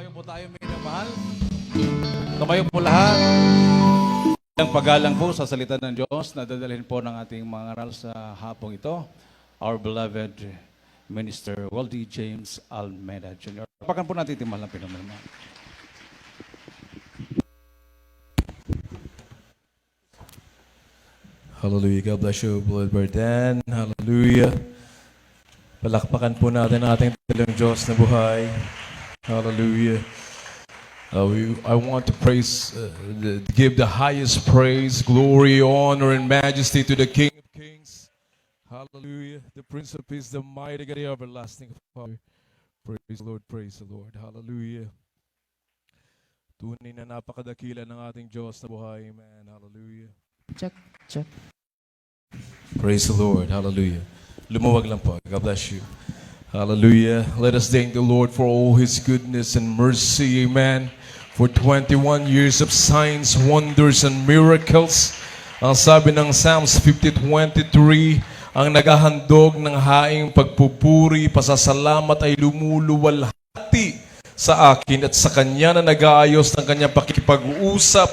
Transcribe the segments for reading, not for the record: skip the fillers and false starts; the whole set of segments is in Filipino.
Tumayo po tayo, minamahal. Tumayo po lahat. Ang paggalang po sa salita ng Diyos na dadalhin po ng ating mga aral sa hapong ito. Our beloved Minister Waldy James Almeida Jr. Pakan po natin timbal ng pinamahal. Hallelujah. God bless you, beloved Brother Dan. Hallelujah. Palakpakan po natin ang ating dalang Diyos na buhay. Hallelujah. I want to give the highest praise, glory, honor, and majesty to the King of Kings. Hallelujah. The Prince of Peace, the mighty God, the everlasting Father. Praise the Lord, praise the Lord. Hallelujah. Tunay na napakadakila ng ating Diyos na buhay. Amen. Hallelujah. Check, check. Praise the Lord. Hallelujah. Lumuwag lang po. God bless you. Hallelujah. Let us thank the Lord for all His goodness and mercy. Amen. For 21 years of signs, wonders, and miracles. Ang sabi ng Psalms 50:23, ang naghahandog ng haing pagpupuri, pasasalamat ay lumuluwalhati sa akin at sa Kanya na nag-aayos ng Kanyang pakikipag-usap,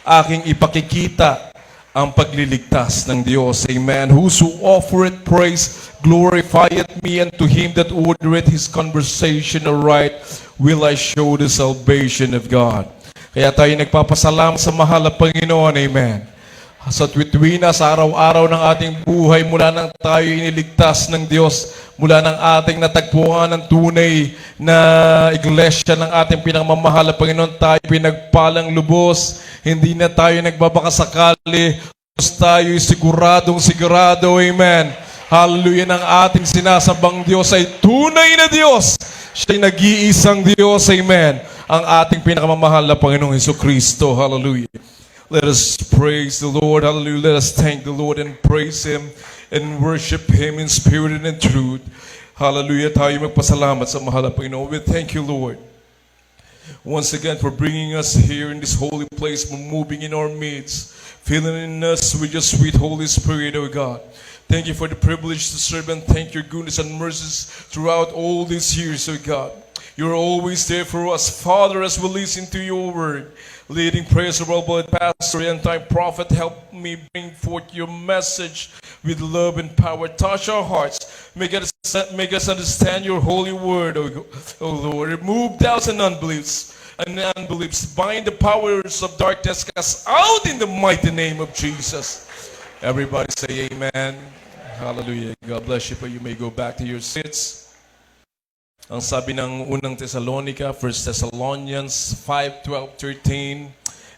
aking ipakikita ang pagliligtas ng Diyos. Amen. Whoso offereth praise, glorifieth me, and to him that ordereth his conversation aright, will I show the salvation of God. Kaya tayo nagpapasalamat sa mahal na Panginoon. Amen. Sa tuwina, sa araw-araw ng ating buhay, mula nang tayo iniligtas ng Diyos, mula nang ating natagpuan ng tunay na iglesia ng ating pinagmamahal na Panginoon, tayo pinagpalang lubos, hindi na tayo nagbabakasakali, tayo sigurado, amen. Hallelujah, ng ating sinasabang Diyos ay tunay na Diyos. Siya'y nag-iisang Diyos, amen. Ang ating pinakamamahal na Panginoong Jesucristo, hallelujah. Let us praise the Lord. Hallelujah. Let us thank the Lord and praise Him and worship Him in spirit and in truth. Hallelujah. Tayo magpasalamat sa mahal na Panginoon. We thank you, Lord, once again for bringing us here in this holy place, moving in our midst, filling in us with your sweet Holy Spirit, oh God. Thank you for the privilege to serve and thank your goodness and mercies throughout all these years, oh God. You're always there for us, Father, as we listen to your word. Leading prayers of our beloved pastor and time prophet, help me bring forth your message with love and power. Touch our hearts. Make us understand your holy word, O Lord. Remove doubts and unbeliefs. Bind the powers of darkness, cast out in the mighty name of Jesus. Everybody say amen. Hallelujah. God bless you, but you may go back to your seats. Ang sabi ng unang Thessalonica, 1 Thessalonians 5:12-13,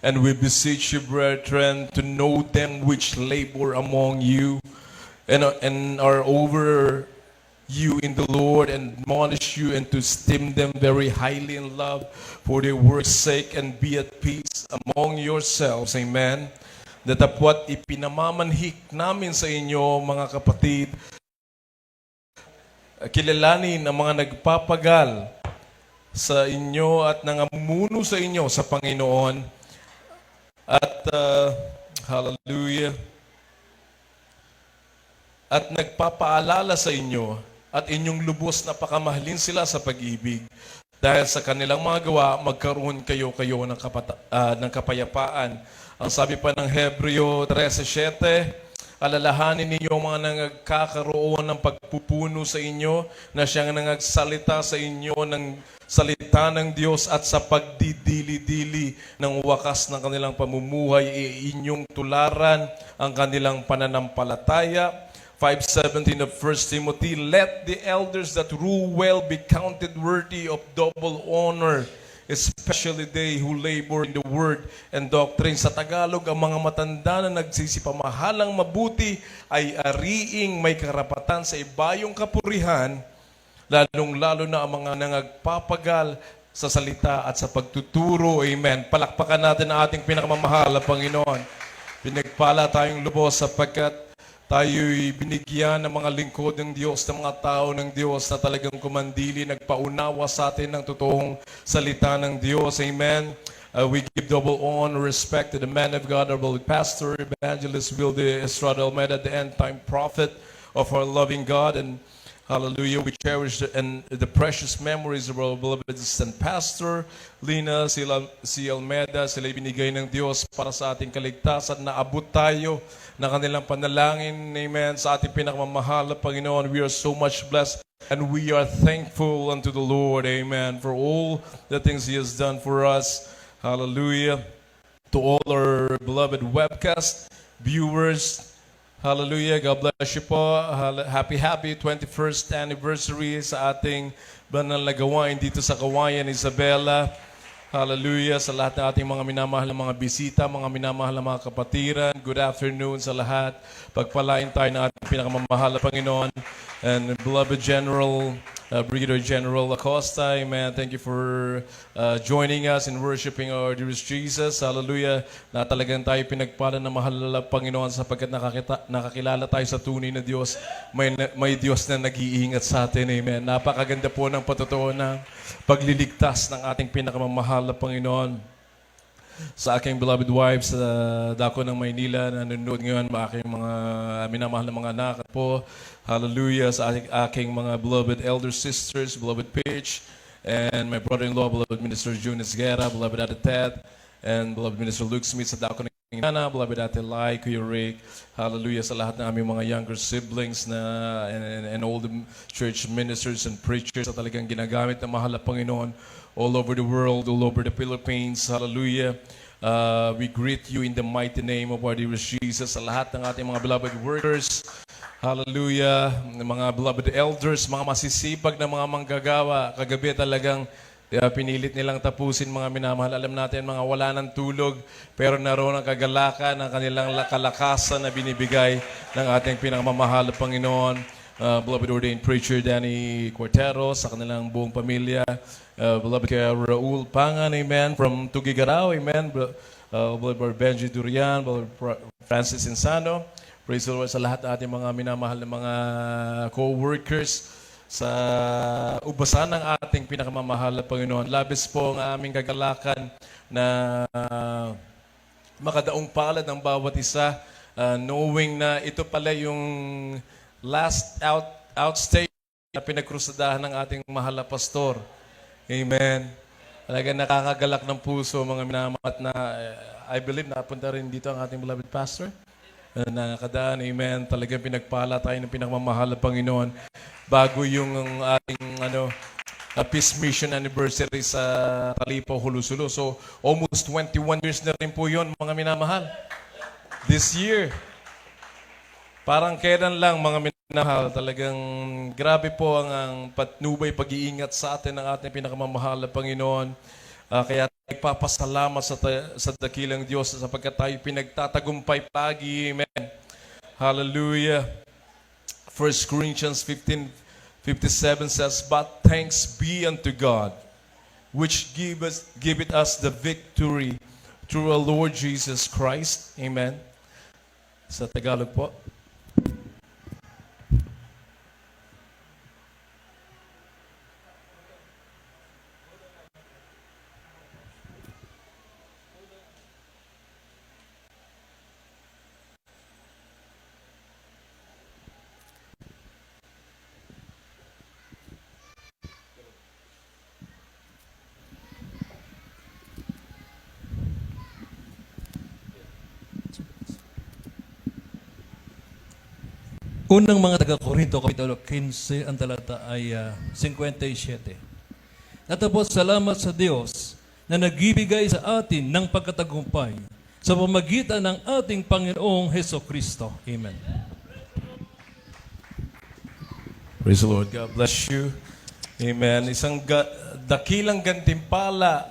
and we beseech you, brethren, to know them which labor among you and are over you in the Lord, and admonish you, and to esteem them very highly in love for their work's sake, and be at peace among yourselves. Amen. Datapwat ipinamamanhik namin sa inyo, mga kapatid, kilalanin ang mga nagpapagal sa inyo at nangamuno sa inyo sa Panginoon. At hallelujah. At nagpapaalala sa inyo at inyong lubos na pakamahalin sila sa pag-ibig. Dahil sa kanilang mga gawa, magkaroon kayo ng kapayapaan. Ang sabi pa ng Hebreo 13:7, alalahanin ninyo ang mga nagkakaroon ng pagpupuno sa inyo na siyang nangagsalita sa inyo ng salita ng Diyos, at sa pagdidili-dili ng wakas ng kanilang pamumuhay, inyong tularan ang kanilang pananampalataya. 5:17 of 1 Timothy, let the elders that rule well be counted worthy of double honor, especially they who labor in the word and doctrine. Sa Tagalog, ang mga matanda na nagsisipamahalang mabuti ay ariing may karapatan sa ibayong kapurihan, lalong-lalo na ang mga nangagpapagal sa salita at sa pagtuturo. Amen. Palakpakan natin ang ating pinakamamahal na Panginoon. Pinagpala tayong lubos sapagkat tayo'y binigyan ng mga lingkod ng Diyos, ng mga tao ng Diyos na talagang kumandili, nagpaunawa sa atin ng totoong salita ng Diyos. Amen. We give double honor, respect to the man of God, our beloved pastor, evangelist Wildy Estrada Almeida, the end-time prophet of our loving God. And Hallelujah. We cherish the precious memories of our beloved and Pastor Lina C. Almeda. Sila binigay ng Diyos para sa ating kaligtasan. Naabot tayo na kanilang panalangin. Amen. Sa ating pinakamamahal na Panginoon. We are so much blessed and we are thankful unto the Lord. Amen. For all the things He has done for us. Hallelujah. To all our beloved webcast viewers. Hallelujah. God bless you po. Happy 21st anniversary sa ating banal na gawain dito sa Kawayan, Isabela. Hallelujah. Sa lahat ng ating mga minamahal na mga bisita, mga minamahal na mga kapatiran. Good afternoon sa lahat. Pagpalain tayo ng ating pinakamamahal na Panginoon. And beloved General, Brigadier General Acosta, amen. Thank you for joining us in worshiping our dearest Jesus. Hallelujah. Na talagang tayo pinagpala ng mahal na Panginoon sapagkat nakakilala tayo sa tunay na Diyos. May Diyos na nag-iingat sa atin. Amen. Napakaganda po ng patotoo ng pagliligtas ng ating pinakamamahal na Panginoon. Sa aking beloved wives sa dako ng Maynila na nanonood ngayon, aking mga minamahal na mga anak po. Hallelujah. Sa aking mga beloved elder sisters, beloved Paige, and my brother-in-law, beloved Minister June Esguerra, beloved Ate Ted, and beloved Minister Luke Smith sa dako ng Nana, beloved Ate Lai, Kuya Rick. Hallelujah. Sa lahat ng aming mga younger siblings na and all the church ministers and preachers na talagang ginagamit ng mahal na Panginoon all over the world, all over the Philippines. Hallelujah. We greet you in the mighty name of our dearest Jesus. Sa lahat ng ating mga beloved workers. Hallelujah. Mga beloved elders, mga masisipag na mga manggagawa. Kagabi talagang pinilit nilang tapusin mga minamahal. Alam natin mga wala ng tulog, pero naroon ang kagalakan ng kanilang kalakasan na binibigay ng ating pinakamamahal na Panginoon. Beloved ordained preacher Danny Cortero sa kanilang buong pamilya. Beloved kay Raul Pangan, amen, from Tugigaraw, amen. Beloved Benji Durian, beloved Francis Insano. Praise the Lord sa lahat ng ating mga minamahal na mga co-workers sa ubasan ng ating pinakamamahal na Panginoon. Labis po ang aming kagalakan na makadaong palad ng bawat isa, knowing na ito pala yung last outstage na pinagkrusadahan ng ating mahal na pastor. Amen. Talaga nakakagalak ng puso mga minamahal na I believe napunta rin dito ang ating beloved pastor. Nakadaan, amen. Talagang pinagpala tayo ng pinakamamahal na Panginoon bago yung ating peace mission anniversary sa Talipa, Hulusulo. So, almost 21 years na rin po yun, mga minamahal. This year, parang kailan lang, mga minamahal, talagang grabe po ang patnubay, pag-iingat sa atin ng ating pinakamamahal na Panginoon. Kaya nagpapasalamat sa dakilang Diyos sapagkat tayo pinagtatagumpay palagi. Amen. Hallelujah. 1 Corinthians 15:57 says, "But thanks be unto God, which giveth us the victory through our Lord Jesus Christ." Amen. Sa Tagalog po. Unang mga taga-Korinto, Kapitulo 15, ang talata ay 57. Natapos salamat sa Diyos na nagbibigay sa atin ng pagkatagumpay sa pamagitan ng ating Panginoong Heso Kristo. Amen. Praise the Lord. God bless you. Amen. Isang dakilang gantimpala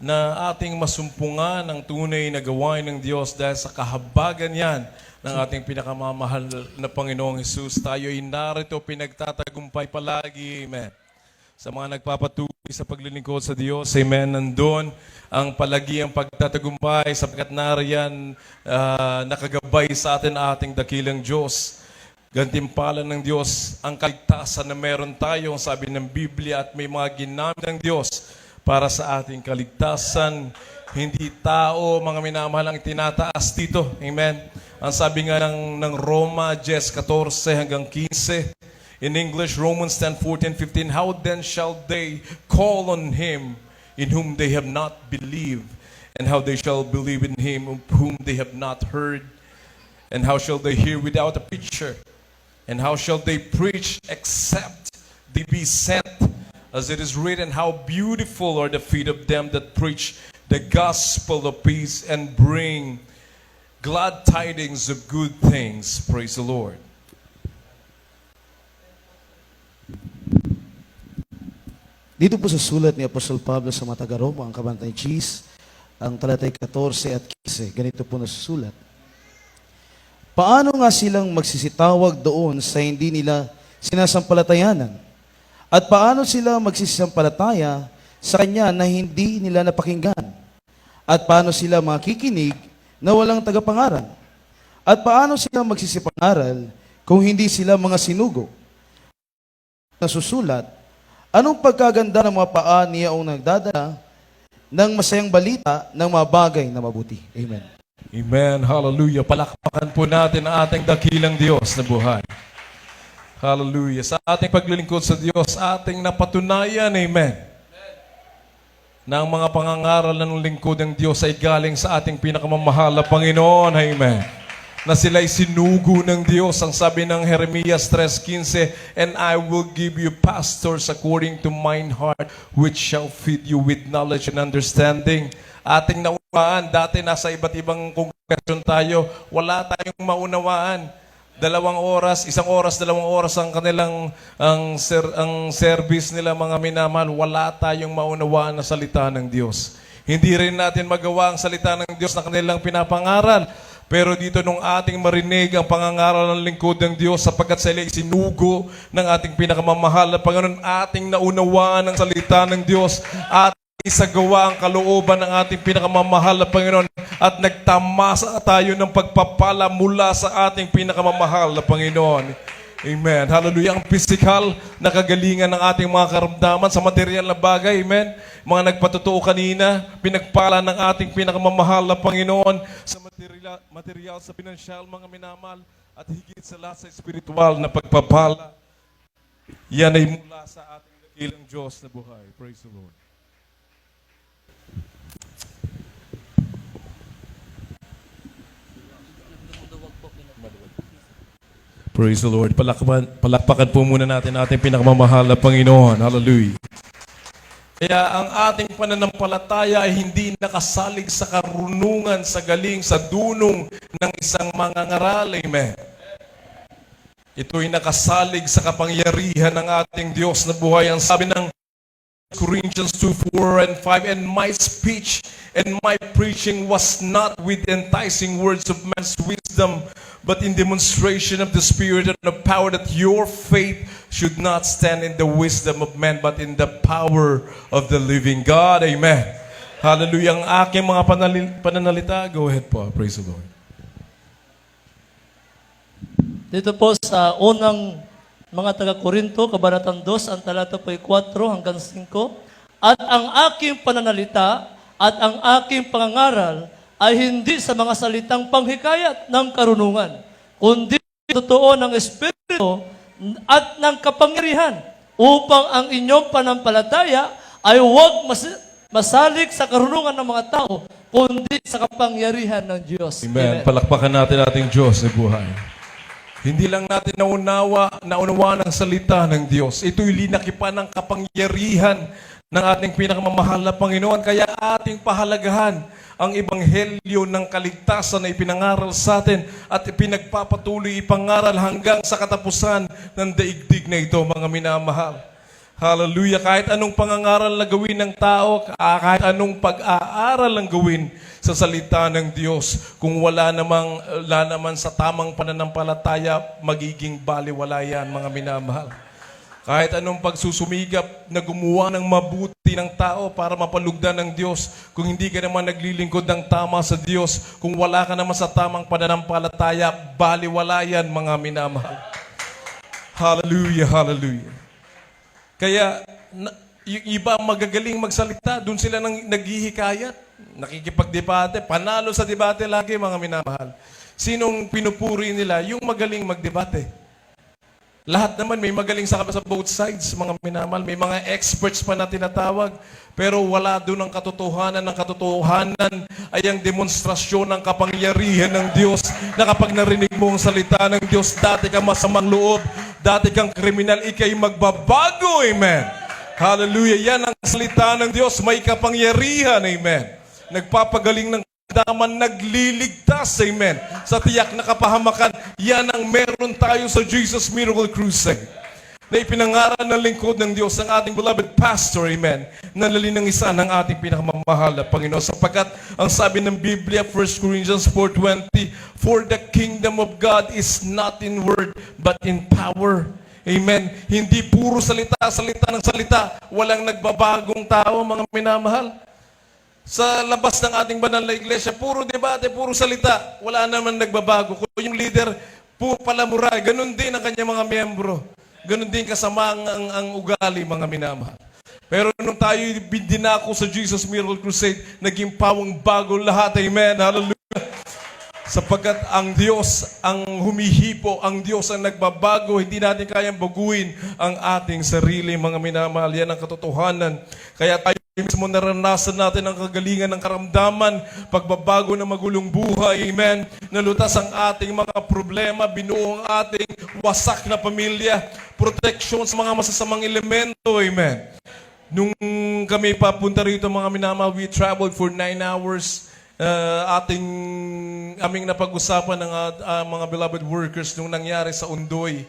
na ating masumpungan ang tunay na gawain ng Diyos dahil sa kahabagan yan ng ating pinakamamahal na Panginoong Hesus. Tayo ay narito pinagtatagumpay palagi. Amen. Sa mga nagpapatuloy sa paglilingkod sa Diyos, amen, nandun ang palagiang pagtatagumpay sapagkat nariyan nakagabay sa atin ating dakilang Diyos. Gantimpala ng Diyos ang kaligtasan na meron tayo, sabi ng Biblia, at may mga ginamit ng Diyos para sa ating kaligtasan. Hindi tao, mga minamahal, ang itinataas dito. Amen. Ang sabi nga ng Roma 10:14 hanggang 15, In English, Romans 10:14-15, how then shall they call on him in whom they have not believed? And how they shall believe in him of whom they have not heard? And how shall they hear without a preacher? And how shall they preach except they be sent? As it is written, how beautiful are the feet of them that preach the gospel of peace and bring glad tidings of good things. Praise the Lord. Dito po sa sulat ni Apostol Pablo sa mga taga-Roma, ang kabantay Gs, ang talatay 14 at 15, ganito po nasusulat. Paano nga silang magsisitawag doon sa hindi nila sinasampalatayanan? At paano sila magsisisampalataya sa Kanya na hindi nila napakinggan? At paano sila makikinig na walang tagapangaral? At paano sila magsisipangaral kung hindi sila mga sinugo? Nasusulat, anong pagkaganda ng mga paa niya ang nagdadala ng masayang balita ng mga bagay na mabuti? Amen. Amen. Hallelujah. Palakpakan po natin ang ating dakilang Diyos na buhay. Hallelujah. Sa ating paglilingkod sa Diyos, ating napatunayan, amen, na ang mga pangangaral ng lingkod ng Diyos ay galing sa ating pinakamamahal na Panginoon, amen, na sila'y sinugo ng Diyos. Ang sabi ng Jeremias 3:15, and I will give you pastors according to mine heart, which shall feed you with knowledge and understanding. Ating naunawaan, dati nasa iba't ibang kongregasyon tayo, wala tayong maunawaan. 2 oras, 1 oras, 2 oras ang kanilang ang service nila, mga minamahal. Wala tayong maunawaan na salita ng Diyos. Hindi rin natin magawa ang salita ng Diyos na kanilang pinapangaral. Pero dito nung ating marinig ang pangangaral ng lingkod ng Diyos, sapagkat sila ay sinugo ng ating pinakamamahal na Panginoon, ating naunawaan ang salita ng Diyos at isagawa ang kalooban ng ating pinakamamahal na Panginoon, at nagtamasa tayo ng pagpapala mula sa ating pinakamamahal na Panginoon. Amen. Hallelujah. Ang physical na kagalingan ng ating mga karamdaman sa material na bagay. Amen. Mga nagpatotoo kanina, pinagpala ng ating pinakamamahal na Panginoon sa material, sa pinansyal, mga minamahal, at higit sa lahat sa spiritual na pagpapala. Yan ay mula sa ating dakilang Diyos na buhay. Praise the Lord. Praise the Lord. Palakpakan po muna natin ating pinakamamahal na Panginoon. Hallelujah. Kaya ang ating pananampalataya ay hindi nakasalig sa karunungan, sa galing, sa dunong ng isang mangangaral. Amen. Ito'y nakasalig sa kapangyarihan ng ating Diyos na buhay. Ang sabi ng Corinthians 2:4-5, and my speech and my preaching was not with enticing words of man's wisdom, but in demonstration of the Spirit and of power, that your faith should not stand in the wisdom of man, but in the power of the living God. Amen. Hallelujah. Ang aking mga pananalita, go ahead po. Praise the Lord. Dito po sa unang mga taga-Korinto, Kabanatang 2, ang talata po ay 4 hanggang 5. At ang aking pananalita at ang aking pangangaral ay hindi sa mga salitang panghikayat ng karunungan, kundi totoo ng Espiritu at ng kapangyarihan, upang ang inyong panampalataya ay huwag masalig sa karunungan ng mga tao, kundi sa kapangyarihan ng Diyos. Amen. Palakpakan natin ating Diyos na buhay. Hindi lang natin naunawaan ang salita ng Diyos. Ito'y linakipan ng kapangyarihan ng ating pinakamamahal na Panginoon. Kaya ating pahalagahan ang ebanghelyo ng kaligtasan na ipinangaral sa atin at ipinagpapatuloy ipangaral hanggang sa katapusan ng daigdig na ito, mga minamahal. Hallelujah. Kahit anong pangangaral na gawin ng tao, kahit anong pag-aaral ang gawin sa salita ng Diyos, kung wala naman sa tamang pananampalataya, magiging baliwala yan, mga minamahal. Kahit anong pagsusumigap na gumawa ng mabuti ng tao para mapalugdan ng Diyos, kung hindi ka naman naglilingkod ng tama sa Diyos, kung wala ka naman sa tamang pananampalataya, baliwala yan, mga minamahal. Hallelujah, hallelujah. Kaya, yung iba magagaling magsalita, doon sila naghihikayat, nakikipagdebate, panalo sa debate lagi, mga minamahal. Sinong pinupuri nila? Yung magaling magdebate. Lahat naman may magaling sa both sides, mga minamahal. May mga experts pa na tinatawag. Pero wala doon ang katotohanan. Ang katotohanan ay ang demonstrasyon ng kapangyarihan ng Diyos na kapag narinig mo ang salita ng Diyos, dati kang masamang loob, dati kang kriminal, ikay magbabago. Amen. Hallelujah. Yan ang salita ng Diyos. May kapangyarihan. Amen. Nagpapagaling ng daman, nagliligtas, amen, sa tiyak na kapahamakan. Yan ang meron tayo sa Jesus Miracle Crusade na ipinangaral ng lingkod ng Diyos, ng ating beloved pastor, amen, na ng isa ng ating pinakamamahal na Panginoon. Sapagkat ang sabi ng Biblia, 1 Corinthians 4:20, for the kingdom of God is not in word, but in power. Amen. Hindi puro salita ng salita. Walang nagbabagong tao, mga minamahal. Sa labas ng ating banal na iglesia, puro debate, puro salita. Wala naman nagbabago. Kung yung leader, palamuray. Ganon din ang kanyang mga miyembro. Ganon din kasama ang ugali, mga minamahal. Pero nung tayo dinako sa Jesus Miracle Crusade, naging pawang bago lahat. Amen. Hallelujah. Sapagkat ang Diyos ang humihipo, ang Diyos ang nagbabago, hindi natin kayang baguhin ang ating sarili, mga minamahal. Yan ang katotohanan. Kaya tayo mismo naranasan natin ang kagalingan ng karamdaman, pagbabago ng magulong buhay, amen. Nalutas ang ating mga problema, binuo ang ating wasak na pamilya, protection sa mga masasamang elemento, amen. Nung kami papunta rito, mga minamahal, we traveled for 9 hours. Aming napag-usapan ng mga beloved workers nung nangyari sa Undoy.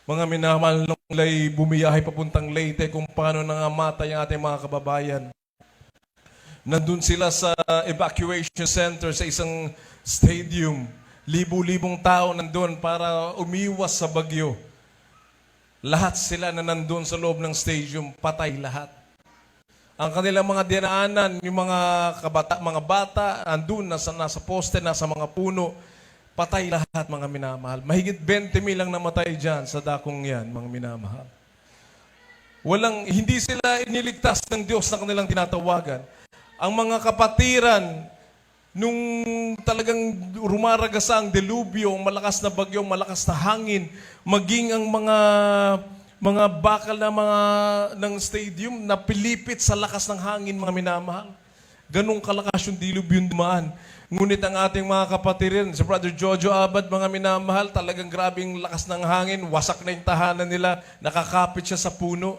Mga minamahal, nung bumiyahe papuntang Leyte, kung paano nangamatay ang ating mga kababayan. Nandun sila sa evacuation center sa isang stadium. Libu-libong tao nandun para umiwas sa bagyo. Lahat sila na nandun sa loob ng stadium, patay lahat. Ang kanilang mga dinaanan, yung mga bata, andun, nasa poste, nasa mga puno, patay lahat, mga minamahal. Mahigit 20,000 lang namatay dyan sa dakong yan, mga minamahal. Hindi sila iniligtas ng Diyos na kanilang tinatawagan. Ang mga kapatiran, nung talagang rumaragasa ang delubyo, malakas na bagyo, malakas na hangin, maging ang mga bakal na ng stadium na pilipit sa lakas ng hangin, mga minamahal. Ganong kalakas yung dilubyo dumaan. Ngunit ang ating mga kapatirin, si Brother Jojo Abad, mga minamahal, talagang grabing lakas ng hangin, wasak na yung tahanan nila, nakakapit siya sa puno.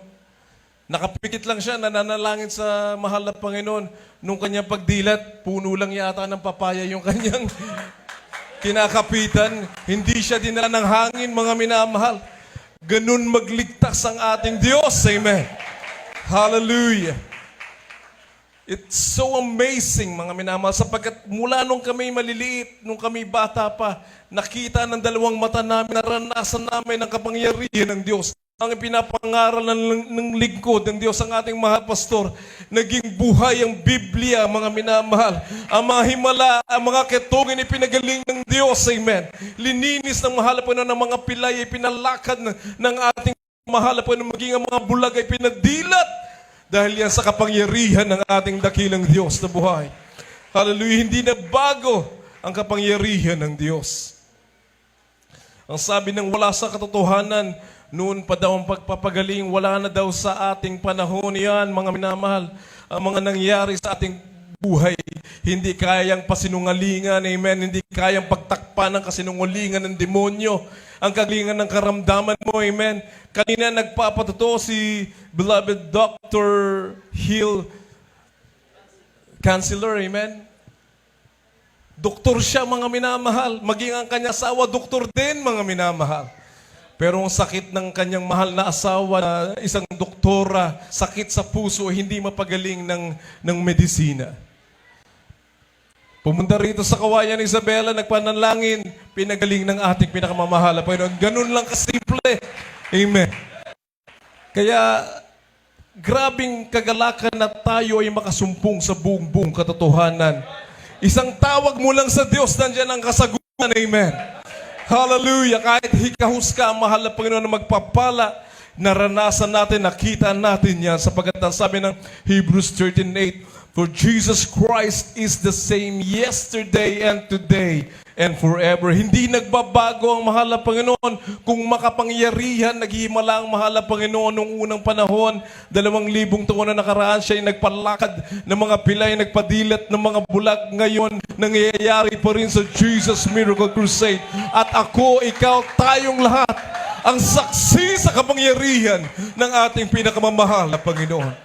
Nakapikit lang siya, nananalangin sa mahal na Panginoon. Nung kanyang pagdilat, puno lang yata ng papaya yung kanyang kinakapitan. Hindi siya dinala ng hangin, mga minamahal. Ganun magligtas ang ating Diyos. Amen. Hallelujah. It's so amazing, mga minamahal, sapagkat mula nung kami maliliit, nung kami bata pa, nakita ng dalawang mata namin, naranasan namin ang kapangyarihan ng Diyos. Ang ipinapangaral ng lingkod ng Diyos ang ating mahal pastor, naging buhay ang Biblia, mga minamahal. Ang mga himala, ang mga ketongin ipinagaling ng Diyos, amen. Lininis ng mahal po ng mga pilay, ipinalakad ng ating mahal po ng maging ang mga bulag ay pinadilat. Dahil yan sa kapangyarihan ng ating dakilang Diyos na buhay. Hallelujah, hindi na bago ang kapangyarihan ng Diyos. Ang sabi ng wala sa katotohanan, noon pa daw ang pagpapagaling, wala na daw sa ating panahon yan, mga minamahal. Ang mga nangyari sa ating buhay, hindi kayang pasinungalingan, amen. Hindi kayang pagtakpan ng kasinungalingan ng demonyo. Ang kagalingan ng karamdaman mo, amen. Kanina nagpapatotoo si beloved Dr. Hill, counselor, amen. Doktor siya, mga minamahal. Maging ang kanyang asawa, doktor din, mga minamahal. Pero ang sakit ng kanyang mahal na asawa na isang doktora, sakit sa puso, hindi mapagaling ng medisina. Pumunta rito sa Kawayan Isabela, nagpanalangin, pinagaling ng ating pinakamamahal. Panginoon, ganun lang kasimple. Amen. Kaya, grabing kagalakan na tayo ay makasumpong sa buong katotohanan. Isang tawag mo lang sa Diyos, nandiyan ang kasagutan. Amen. Hallelujah. Kahit hikahus ka, mahal na Panginoon na magpapala, naranasan natin, nakita natin yan. Sapagkat ang sabi ng Hebrews 13:8, For Jesus Christ is the same yesterday and today and forever. Hindi nagbabago ang mahal na Panginoon. Kung makapangyarihan, naghihimala ang mahal na Panginoon noong unang panahon. 2,000 taon na nakaraan, siya ay nagpalakad ng mga pilay, nagpadilat ng mga bulag. Ngayon, nangyayari pa rin sa Jesus Miracle Crusade. At ako, ikaw, tayong lahat, ang saksi sa kapangyarihan ng ating pinakamamahal na Panginoon.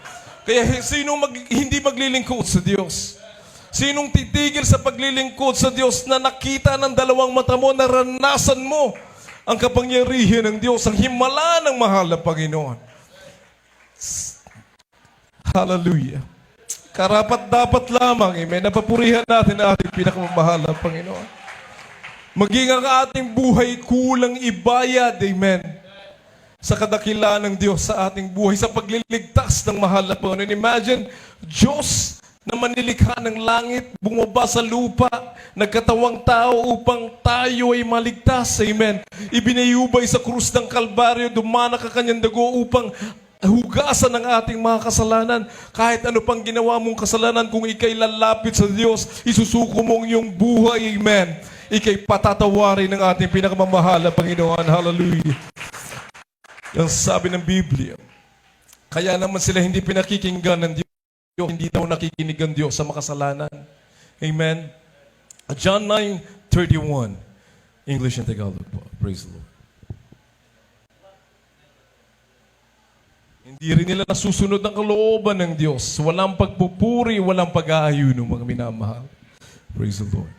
Kaya sinong hindi maglilingkod sa Diyos? Sinong titigil sa paglilingkod sa Diyos na nakita ng dalawang mata mo, naranasan mo ang kapangyarihan ng Diyos, ang himala ng mahal na Panginoon? Hallelujah. Karapat dapat lamang, amen, napapurihan natin ang ating pinakamamahal na Panginoon. Maging ang ating buhay kulang ibayad, amen, sa kadakilaan ng Diyos sa ating buhay, sa pagliligtas ng mahal na Panginoon. Imagine, Diyos na manilikha ng langit, bumaba sa lupa, nagkatawang tao upang tayo ay maligtas. Amen. Ibinayubay sa krus ng Kalbaryo, dumana ka kanyang dugo upang hugasan ng ating mga kasalanan. Kahit ano pang ginawa mong kasalanan, kung ikay lalapit sa Diyos, isusuko mong iyong buhay. Amen. Ikay patatawarin ng ating pinakamamahal na Panginoon. Hallelujah. Ang sabi ng Biblia, kaya naman sila hindi pinakikinggan ng Diyos, hindi daw nakikinig ang Diyos sa makasalanan. Amen. John 9:31, English and Tagalog po. Praise the Lord. Hindi rin nila nasusunod ang kalooban ng Diyos. Walang pagpupuri, walang pag-aayuno, mga minamahal. Praise the Lord.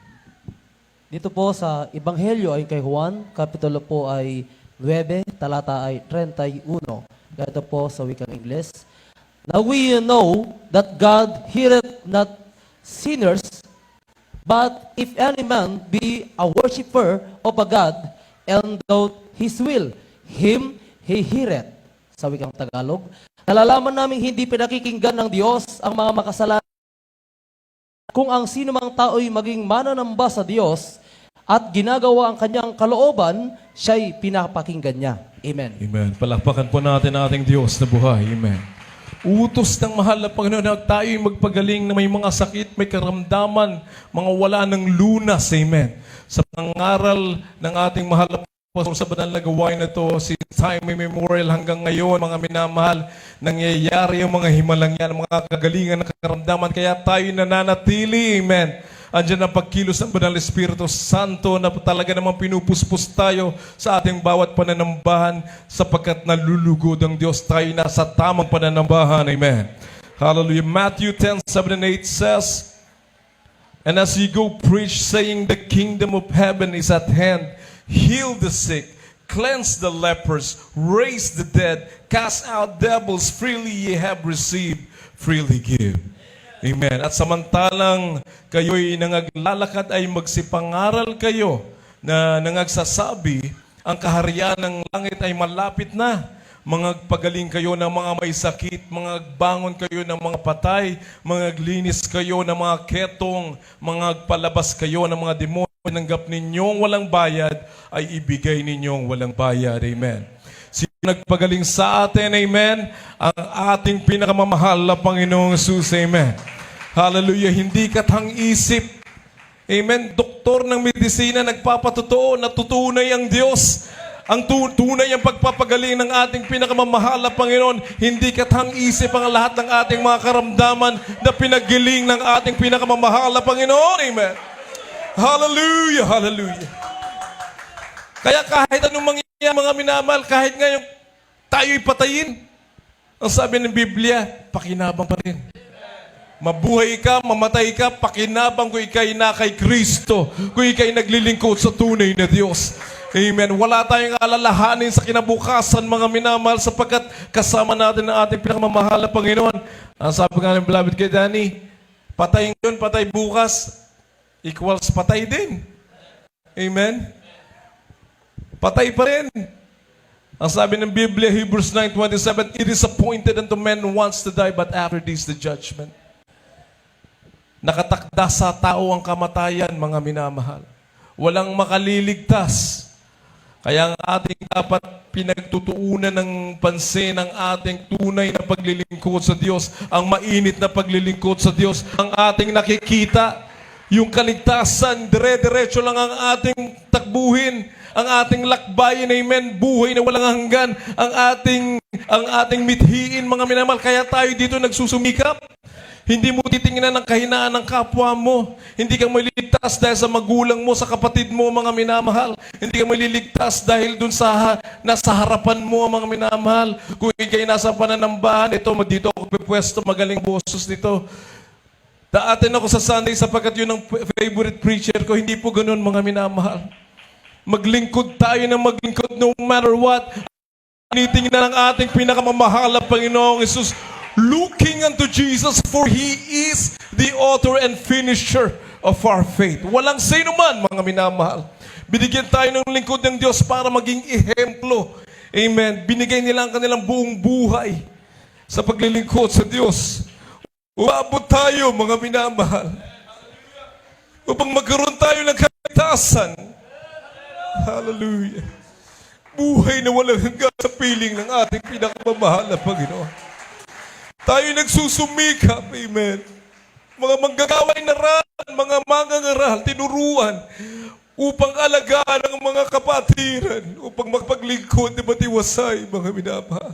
Dito po sa Ebanghelyo ay kay Juan, kapitulo po ay 9, talata ay 31. Ganito po sa wikang Ingles. Now we know that God heareth not sinners, but if any man be a worshipper of a God, and doth his will, him he heareth. Sa wikang Tagalog. Nalalaman namin hindi pinakikinggan ng Diyos ang mga makasalanan. Kung ang sino mang tao'y maging mananamba sa Diyos, at ginagawa ang kanyang kalooban, siya'y pinapakinggan niya. Amen. Amen. Palakpakan po natin ang ating Diyos na buhay. Amen. Utos ng mahal na Panginoon na tayo'y magpagaling na may mga sakit, may karamdaman, mga wala ng lunas. Amen. Sa pangaral ng ating mahal na Panginoon sa banal na gawain na ito, since time immemorial hanggang ngayon, mga minamahal, nangyayari ang mga himalang yan, mga kagalingan ng karamdaman. Kaya tayo nananatili. Amen. Andiyan ang pagkilos ng Banal Espiritu Santo na talaga namang pinupuspos tayo sa ating bawat pananambahan sapagkat nalulugod ang Diyos. Tayo nasa tamang pananambahan. Amen. Hallelujah. Matthew 10:7 and 8 says, and as ye go preach, saying the kingdom of heaven is at hand, heal the sick, cleanse the lepers, raise the dead, cast out devils, freely ye have received, freely give. Amen. At samantalang kayo'y nangaglalakad ay magsipangaral kayo na nangagsasabi, ang kaharian ng langit ay malapit na. Mangagpagaling kayo ng mga may sakit, mangagbangon kayo ng mga patay, mangaglinis kayo ng mga ketong, mangagpalabas kayo ng mga demonyo, nanggap ninyong walang bayad, ay ibigay ninyong walang bayad. Amen. Sino nagpagaling sa atin, amen? Ang ating pinakamamahal na Panginoong Jesus, amen. Hallelujah, hindi katang isip. Amen. Doktor ng medisina nagpapatotoo, natutunay ang Diyos. Ang tunay ang pagpapagaling ng ating pinakamamahal na Panginoon, hindi katang isip ang lahat ng ating mga karamdaman na pinaggiling ng ating pinakamamahal na Panginoon. Amen. Hallelujah, hallelujah. Kaya kahit anong mangyayari, mga minamahal, kahit ngayon tayo'y patayin, ang sabi ng Biblia, pakinabang pa rin. Mabuhay ka, mamatay ka, pakinabang kung ikay na kay Kristo, kung ikay naglilingkod sa tunay na Diyos. Amen. Wala tayong alalahanin sa kinabukasan, mga minamahal, sapagkat kasama natin ang ating pinakamamahal na Panginoon. Ang sabi nga ng beloved kay Danny, patay ngayon, patay bukas, equals patay din. Amen. Patay pa rin. Ang sabi ng Biblia, Hebrews 9:27, it is appointed unto men once to die, but after this the judgment. Nakatakda sa tao ang kamatayan, mga minamahal. Walang makaliligtas. Kaya ang ating dapat pinagtutuunan ng pansin ang ating tunay na paglilingkod sa Diyos, ang mainit na paglilingkod sa Diyos, ang ating nakikita, yung kaligtasan, dire-diretso lang ang ating takbuhin, ang ating lakbayin, amen, buhay na walang hanggan, ang ating mithiin, mga minamahal. Kaya tayo dito nagsusumikap. Hindi mo titingnan ang kahinaan ng kapwa mo. Hindi ka maliligtas dahil sa magulang mo, sa kapatid mo, mga minamahal. Hindi ka maliligtas dahil dun sa nasa harapan mo, mga minamahal. Kung ikay nasa pananambahan, dito ako pipwesto, magaling boses nito. Daatin ako sa Sunday sapagkat yun ang favorite preacher ko. Hindi po ganun, mga minamahal. Maglingkod tayo na maglingkod no matter what. Tinitingnan ang ating pinakamamahal na Panginoong Jesus, looking unto Jesus, for He is the author and finisher of our faith. Walang sino man, mga minamahal. Binigyan tayo ng lingkod ng Diyos para maging ehemplo. Amen. Binigay nila ang kanilang buong buhay sa paglilingkod sa Diyos. Uabot tayo, mga minamahal, upang magkaroon tayo ng kaligtasan. Hallelujah. Buhay na walang hanggan sa piling ng ating pinakamamahal na Panginoon. Tayo nagsusumikap, amen. Mga manggagaway na ral, mga mangangaral, tinuruan, upang alagaan ang mga kapatiran, upang magpaglingkod na matiwasay, mga minamahal.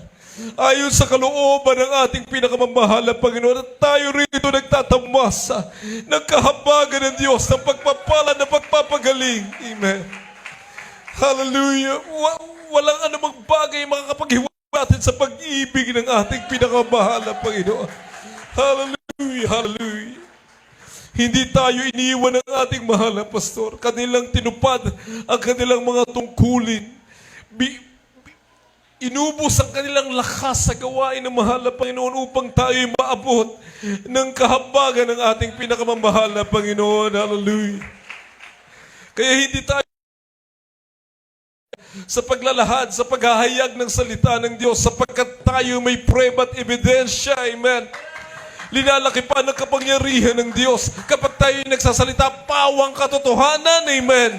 Ayon sa kalooban ng ating pinakamamahal na Panginoon, at tayo rito nagtatamasa ng kahabagan ng Diyos, ng pagpapala na pagpapagaling. Amen. Hallelujah. Walang anumang bagay makakapaghiwalay natin sa pag-ibig ng ating pinakamahal na Panginoon. Hallelujah, hallelujah. Hindi tayo iniwan ng ating mahal na pastor. Kanilang tinupad ang kanilang mga tungkulin. Inubos ang kanilang lakas sa gawain ng mahal na Panginoon upang tayo maabot ng kahabagan ng ating pinakamamahal na Panginoon. Hallelujah. Kaya hindi tayo sa paglalahad, sa paghahayag ng salita ng Diyos, sapagkat tayo may prueba at ebidensya. Amen. Linalaki pa ng kapangyarihan ng Diyos kapag tayo nagsasalita pawang katotohanan. Amen.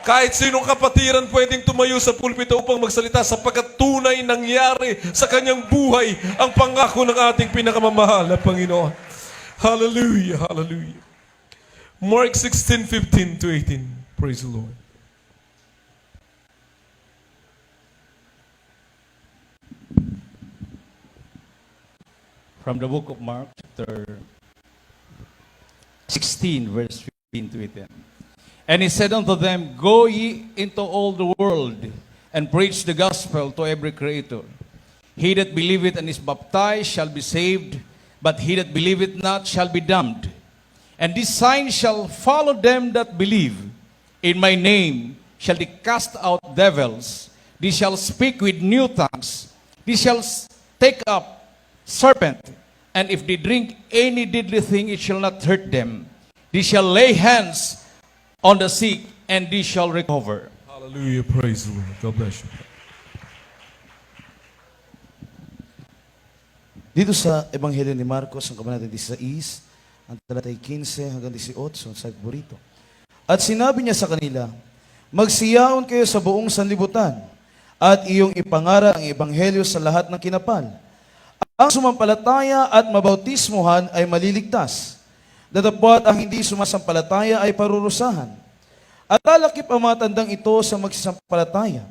Kahit sinong kapatiran pwedeng tumayo sa pulpito upang magsalita sapagkat tunay nangyari sa kanyang buhay ang pangako ng ating pinakamamahal na Panginoon. Hallelujah, hallelujah. Mark 16:15-18. Praise the Lord. From the book of Mark, chapter 16, verse 15 to 18. And he said unto them, Go ye into all the world, and preach the gospel to every creature. He that believeth and is baptized shall be saved, but he that believeth not shall be damned. And this sign shall follow them that believe. In my name shall they cast out devils. They shall speak with new tongues. They shall take up serpent, and if they drink any deadly thing, it shall not hurt them. They shall lay hands on the sick, and they shall recover. Hallelujah, praise the Lord. God bless you. Dito sa Ebanghelyo ni Marcos, ang kabanata 16, ang talatay 15 hanggang 18, sa burito. At sinabi niya sa kanila, Magsiyaon kayo sa buong sanlibutan, at iyong ipangara ang Ebanghelyo sa lahat ng kinapal. Ang sumampalataya at mabautismuhan ay maliligtas. Datapwat ang hindi sumasampalataya ay parurusahan. At lalakip ang mga tandang ito sa magsasampalataya.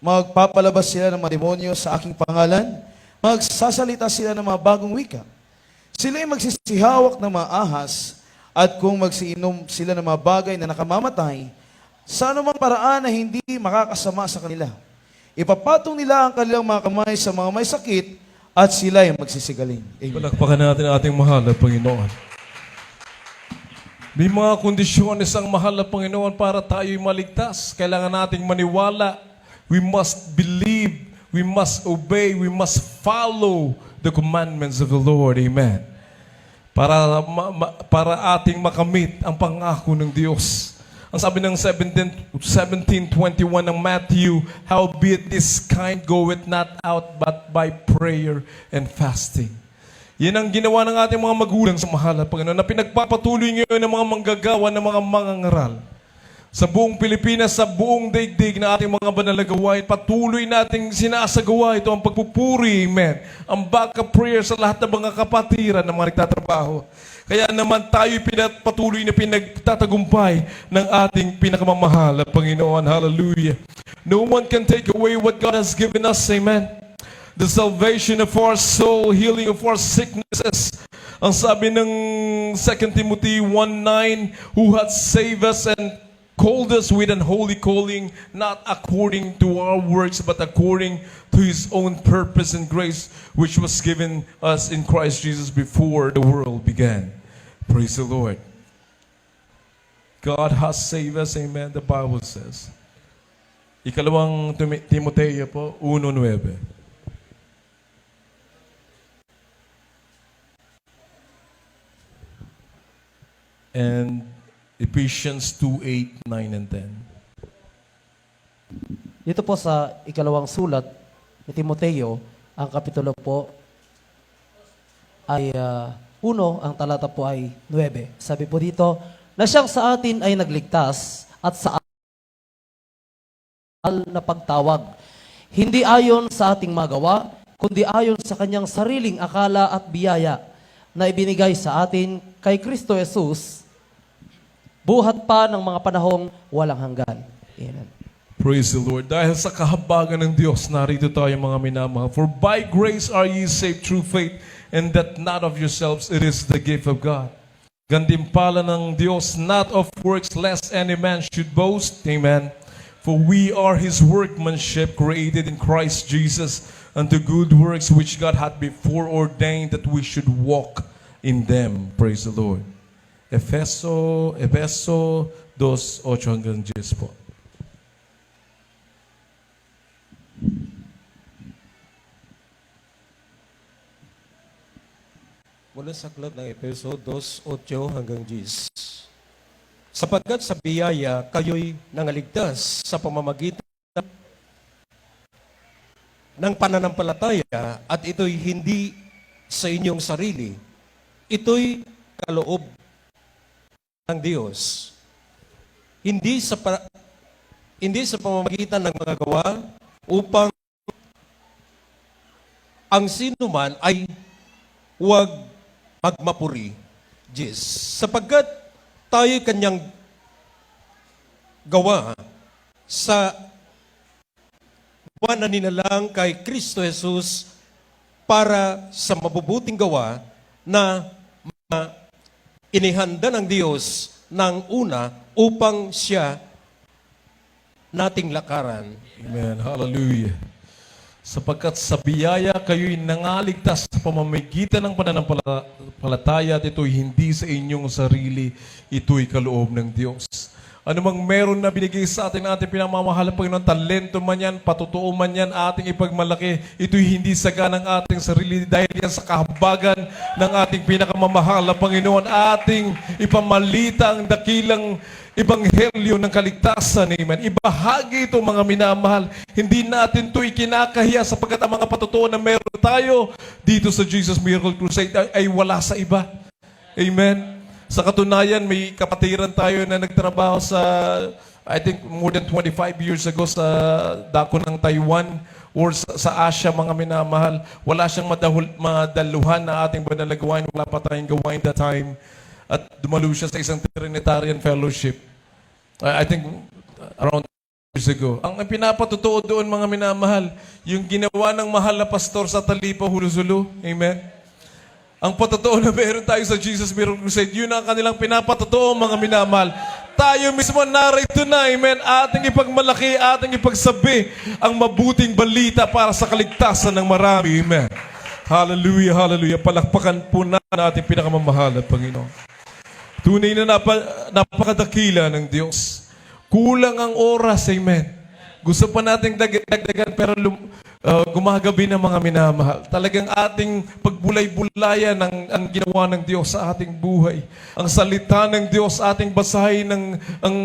Magpapalabas sila ng mga demonyo sa aking pangalan. Magsasalita sila ng mga bagong wika. Sila ay magsisihawak ng mga ahas. At kung magsiinom sila ng mga bagay na nakamamatay, sa anumang paraan na hindi makakasama sa kanila. Ipapatong nila ang kanilang mga kamay sa mga may sakit, at sila ay magsisigaling. Amen. Palakpakan natin ang ating mahal na Panginoon. May mga kondisyones ang mahal na Panginoon para tayo'y maligtas. Kailangan nating maniwala. We must believe. We must obey. We must follow the commandments of the Lord. Amen. Para ating makamit ang pangako ng Diyos. Ang sabi ng 17:21 ng Matthew, howbeit this kind goeth not out but by prayer and fasting. Yan ang ginawa ng ating mga magulang sa mahal na Panginoon na pinagpapatuloy ngayon ng mga manggagawa ng mga mangangaral. sa buong Pilipinas, sa buong daigdig na ating mga banal na gawain, patuloy nating sinasagawa ito ang pagpupuri, amen. Ang backup prayer sa lahat ng mga kapatiran ng mga nagtatrabaho. Kaya naman tayo patuloy na pinagtatagumpay ng ating pinakamamahal na Panginoon. Hallelujah. No one can take away what God has given us, amen. The salvation of our soul, healing of our sicknesses. Ang sabi ng 2 Timothy 1:9, who hath saved us and called us with an holy calling, not according to our works, but according to His own purpose and grace, which was given us in Christ Jesus before the world began. Praise the Lord. God has saved us, amen, the Bible says. Ikalawang Timoteo po, 1:9. And Ephesians 2:8, 9, and 10. Dito po sa ikalawang sulat ni Timoteo, ang kapitulo po ay 1, ang talata po ay 9. Sabi po dito, na siyang sa atin ay nagligtas at sa na pagtawag, hindi ayon sa ating magawa, kundi ayon sa kanyang sariling akala at biyaya na ibinigay sa atin kay Kristo Jesus, buhat pa ng mga panahong walang hanggan. Amen. Praise the Lord. Dahil sa kahabagan ng Diyos, narito tayo mga minamahal. For by grace are ye saved through faith, and that not of yourselves, it is the gift of God. Gantimpala ng Diyos, not of works, lest any man should boast. Amen. For we are His workmanship, created in Christ Jesus, unto good works which God hath before ordained that we should walk in them. Praise the Lord. Efeso 2:8-10 po. Mula sa aklat ng Efeso 2:8-10. Sapagkat sa biyaya kayo'y nangaligtas sa pamamagitan ng pananampalataya, at ito'y hindi sa inyong sarili. Ito'y kaloob ng Diyos. Hindi sa pamamagitan ng mga gawa, upang ang sino man ay huwag magmapuri. Sapagkat tayo kanyang gawa sa buwan na ninalang kay Kristo Jesus para sa mabubuting gawa na inihanda ng Diyos ng una upang siya nating lakaran. Amen. Hallelujah. Sapagkat sa biyaya kayo'y nangaligtas sa pamamagitan ng pananampalataya, at ito'y hindi sa inyong sarili, ito'y kaloob ng Diyos. Ano mang meron na binigay sa atin ating pinamamahal ng Panginoon, talento man yan, patotoo man yan, ating ipagmalaki, ito'y hindi saga ng ating sarili, dahil yan sa kahabagan ng ating pinakamamahal na Panginoon, ating ipamalita ang dakilang ebanghelyo ng kaligtasan. Amen. Ibahagi ito mga minamahal. Hindi natin ito ikinakahiya, sapagkat ang mga patotoo na meron tayo dito sa Jesus Miracle Crusade ay wala sa iba. Amen. Sa katunayan, may kapatiran tayo na nagtrabaho sa, I think, more than 25 years ago sa dako ng Taiwan or sa Asia, mga minamahal. Wala siyang madaluhan na ating banal na gawain. Wala pa tayong gawain that time. At dumalo siya sa isang Trinitarian Fellowship. I think around years ago. Ang pinapatotoo doon, mga minamahal, yung ginawa ng mahal na pastor sa Talipa, Huluzulu. Amen. Ang patotoo na meron tayo sa Jesus Miracle Crusade, yun ang kanilang pinapatotoo, mga minamahal. Tayo mismo narito na, amen, ating ipagmalaki, ating ipagsabi ang mabuting balita para sa kaligtasan ng marami, amen. Hallelujah, hallelujah. Palakpakan po na ating pinakamamahal na Panginoon. Tunay na napakadakila ng Diyos. Kulang ang oras, amen. Gusto pa nating dagdagan, pero gumagabi ng mga minamahal. Talagang ating pagbulay-bulayan ang ginawa ng Diyos sa ating buhay. Ang salita ng Diyos, ating basahin ang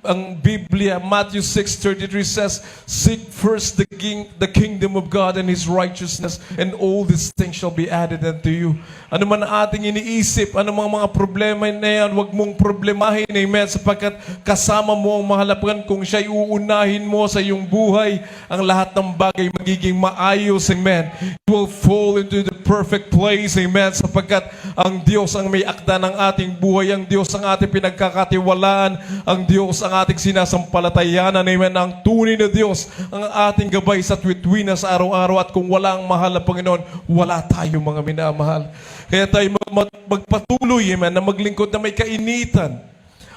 ang Biblia, Matthew 6:33 says, "Seek first the kingdom of God and His righteousness, and all these things shall be added unto you." Ano man ang ating iniisip, ano mga problema na yan, huwag mong problemahin, amen, sapagkat kasama mo ang mahalapan. Kung siya'y uunahin mo sa iyong buhay, ang lahat ng bagay magiging maayos, amen. You will fall into the perfect place, amen, sapagkat ang Diyos ang may akda ng ating buhay, ang Diyos ang ating pinagkakatiwalaan, ang Diyos ang ating sinasampalatayanan, amen. Ang tunay na Diyos ang ating gabay sa tuwid-tuwi sa araw-araw, at kung wala ang mahal na Panginoon, wala tayo, mga minamahal. Kaya tayo magpatuloy, amen, na maglingkod na may kainitan.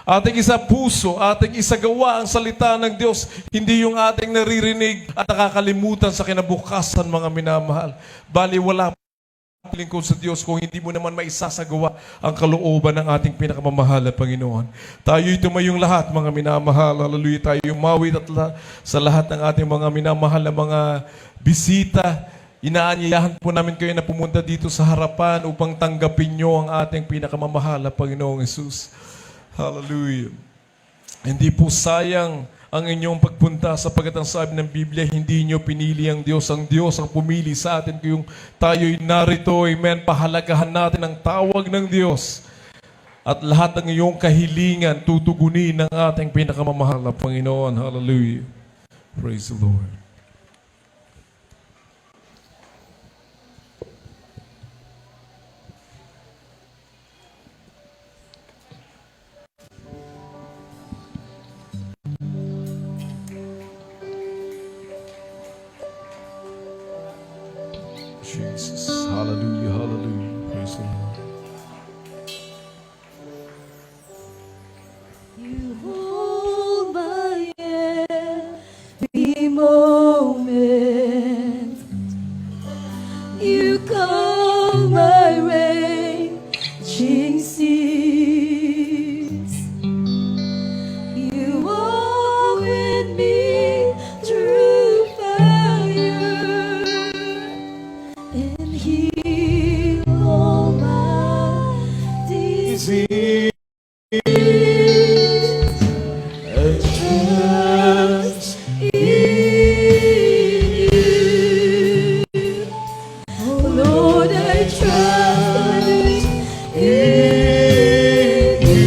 Ating isa puso, ating isagawa ang salita ng Diyos, hindi yung ating naririnig at nakakalimutan sa kinabukasan, mga minamahal. Bali, wala lingkod sa Diyos kung hindi mo naman maisasagawa ang kalooban ng ating pinakamamahal na Panginoon. Tayo'y tumayong lahat, mga minamahal. Hallelujah. Tayo'y mawit at sa lahat ng ating mga minamahal na mga bisita. Inaanyayahan po namin kayo na pumunta dito sa harapan upang tanggapin nyo ang ating pinakamamahal na Panginoong Hesus. Hallelujah. Hindi po sayang ang inyong pagpunta, sapagkat ang sabi ng Biblia, hindi nyo pinili ang Diyos ang pumili sa atin. Kung tayo'y narito, amen, pahalagahan natin ang tawag ng Diyos. At lahat ng iyong kahilingan, tutugunin ng ating pinakamamahal na Panginoon. Hallelujah. Praise the Lord. Jesus. Hallelujah, hallelujah. Praise the Lord. You hold my every moment. You calm my raging seas. You walk with me through fire and heal all my disease. Trust in you. Oh Lord, I trust in you.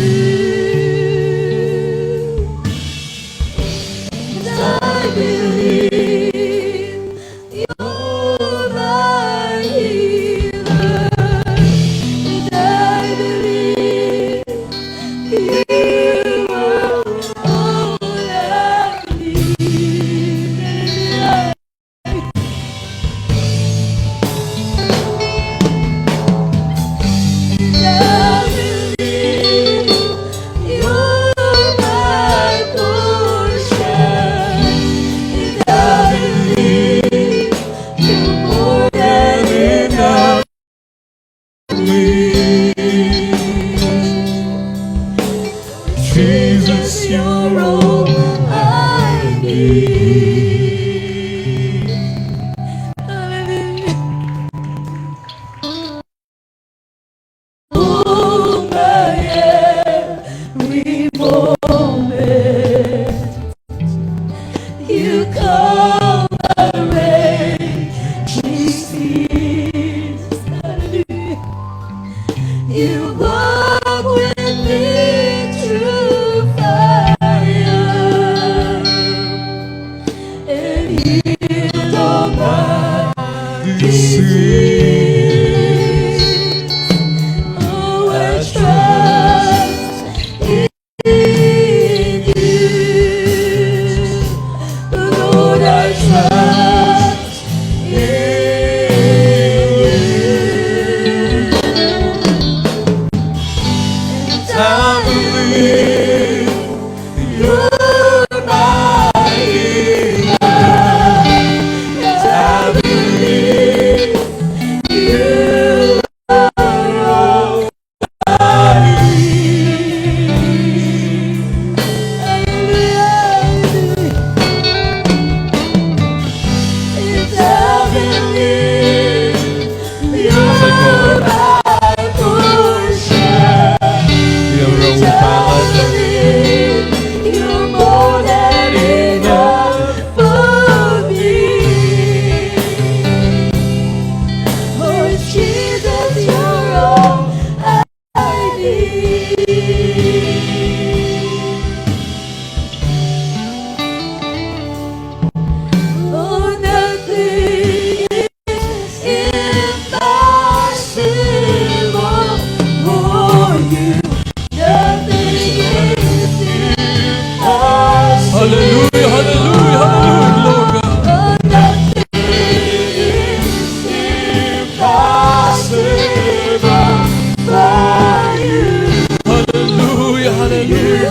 And I believe you're my healer. And I believe you are all I need. And I believe you're my portion. And I believe you're more than enough for me. Jesus, you're all I need. Hallelujah. Oh, my every moment, you calm my raging seas. Hallelujah. You walk with me through fire and heal all my disease. Oh, I trust in you. Lord, I trust in you. I believe you're my healer. I believe you are all I need. And I believe you're my portion. You're all Hallelujah, hallelujah, hallelujah, Lord God. Hallelujah, hallelujah.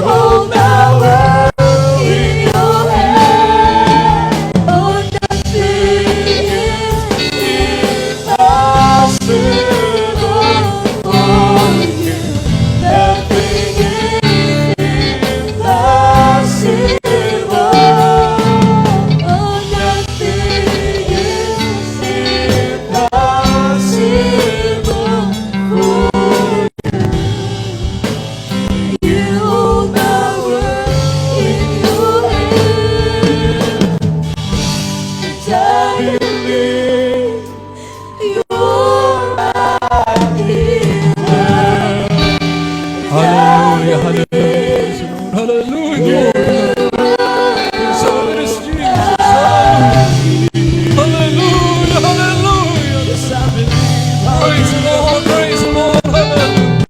Hallelujah, hallelujah, hallelujah, Lord. Jesus, Jesus, hallelujah, hallelujah. Praise the Lord, hallelujah.